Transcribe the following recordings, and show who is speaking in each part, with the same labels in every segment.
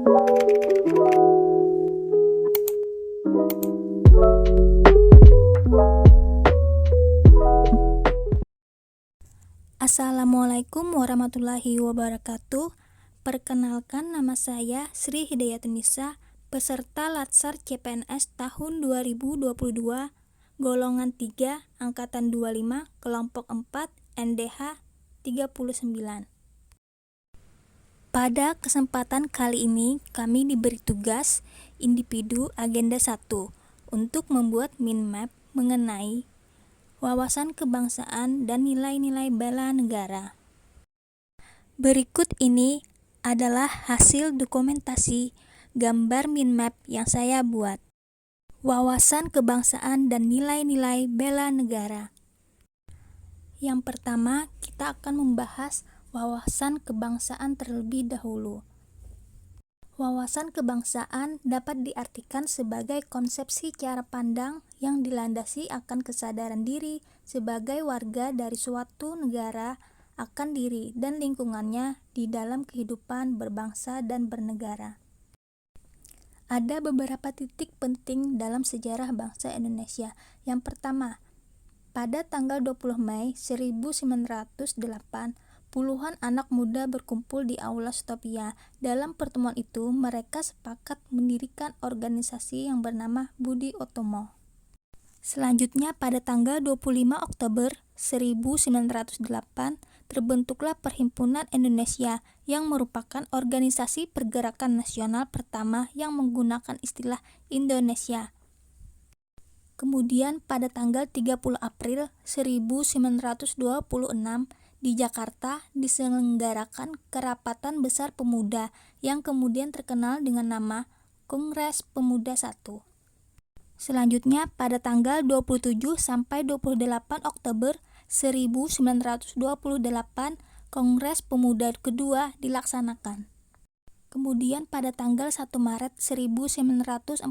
Speaker 1: Assalamualaikum warahmatullahi wabarakatuh. Perkenalkan, nama saya Sri Hidayatunisa, peserta Latsar CPNS tahun 2022, golongan 3, angkatan 25, kelompok 4, NDH 39. Pada kesempatan kali ini, kami diberi tugas individu agenda 1 untuk membuat mind map mengenai wawasan kebangsaan dan nilai-nilai bela negara. Berikut ini adalah hasil dokumentasi gambar mind map yang saya buat. Wawasan kebangsaan dan nilai-nilai bela negara. Yang pertama, kita akan membahas wawasan kebangsaan terlebih dahulu. Wawasan kebangsaan dapat diartikan sebagai konsepsi cara pandang yang dilandasi akan kesadaran diri sebagai warga dari suatu negara akan diri dan lingkungannya di dalam kehidupan berbangsa dan bernegara. Ada beberapa titik penting dalam sejarah bangsa Indonesia. Yang pertama, pada tanggal 20 Mei 1908, puluhan anak muda berkumpul di Aula Stopia. Dalam pertemuan itu, mereka sepakat mendirikan organisasi yang bernama Budi Utomo. Selanjutnya, pada tanggal 25 Oktober 1908, terbentuklah Perhimpunan Indonesia yang merupakan organisasi pergerakan nasional pertama yang menggunakan istilah Indonesia. Kemudian, pada tanggal 30 April 1926, di Jakarta diselenggarakan Kerapatan Besar Pemuda yang kemudian terkenal dengan nama Kongres Pemuda I. Selanjutnya, pada tanggal 27 sampai 28 Oktober 1928, Kongres Pemuda kedua dilaksanakan. Kemudian pada tanggal 1 Maret 1945,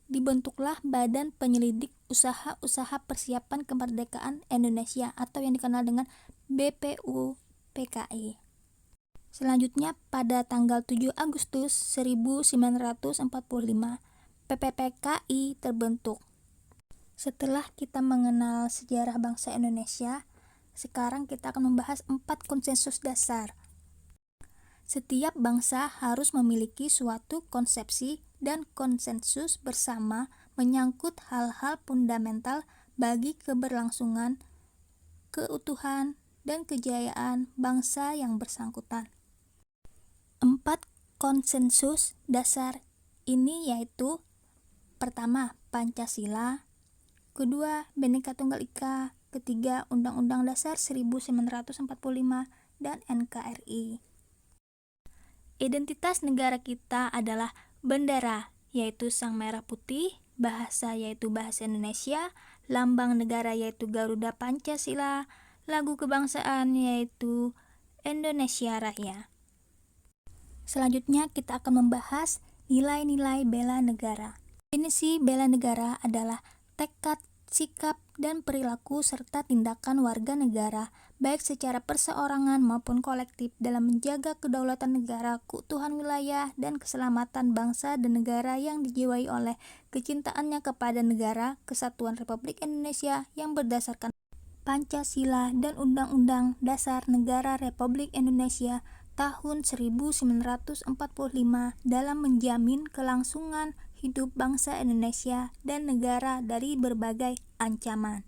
Speaker 1: dibentuklah Badan Penyelidik Usaha-Usaha Persiapan Kemerdekaan Indonesia atau yang dikenal dengan BPUPKI. Selanjutnya, pada tanggal 7 Agustus 1945, PPPKI terbentuk. Setelah kita mengenal sejarah bangsa Indonesia, sekarang kita akan membahas 4 konsensus dasar. Setiap bangsa harus memiliki suatu konsepsi dan konsensus bersama menyangkut hal-hal fundamental bagi keberlangsungan, keutuhan, dan kejayaan bangsa yang bersangkutan. 4 konsensus dasar ini yaitu: pertama, Pancasila; kedua, Bhinneka Tunggal Ika; ketiga, Undang-Undang Dasar 1945 dan NKRI. Identitas negara kita adalah bendera, yaitu sang merah putih, bahasa yaitu bahasa Indonesia, lambang negara yaitu Garuda Pancasila, lagu kebangsaan yaitu Indonesia Raya. Selanjutnya kita akan membahas nilai-nilai bela negara. Definisi bela negara adalah tekad, sikap, dan perilaku serta tindakan warga negara, baik secara perseorangan maupun kolektif dalam menjaga kedaulatan negara, keutuhan wilayah, dan keselamatan bangsa dan negara yang dijiwai oleh kecintaannya kepada negara Kesatuan Republik Indonesia yang berdasarkan Pancasila dan Undang-Undang Dasar Negara Republik Indonesia tahun 1945 dalam menjamin kelangsungan hidup bangsa Indonesia dan negara dari berbagai ancaman.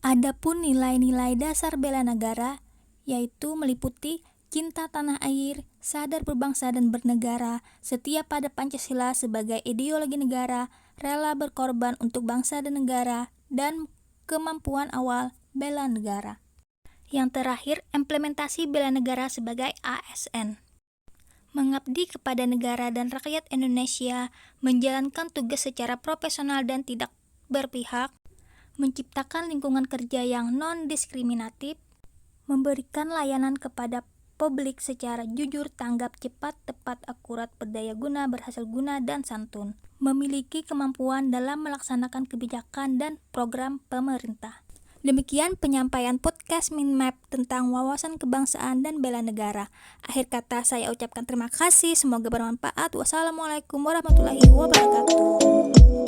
Speaker 1: Adapun nilai-nilai dasar bela negara yaitu meliputi cinta tanah air, sadar berbangsa dan bernegara, setia pada Pancasila sebagai ideologi negara, rela berkorban untuk bangsa dan negara, dan kemampuan awal bela negara. Yang terakhir, implementasi bela negara sebagai ASN. Mengabdi kepada negara dan rakyat Indonesia, menjalankan tugas secara profesional dan tidak berpihak, menciptakan lingkungan kerja yang non-diskriminatif, memberikan layanan kepada publik secara jujur, tanggap, cepat, tepat, akurat, berdaya guna, berhasil guna, dan santun, memiliki kemampuan dalam melaksanakan kebijakan dan program pemerintah. Demikian penyampaian podcast Minmap tentang wawasan kebangsaan dan bela negara. Akhir kata saya ucapkan terima kasih, semoga bermanfaat. Wassalamualaikum warahmatullahi wabarakatuh.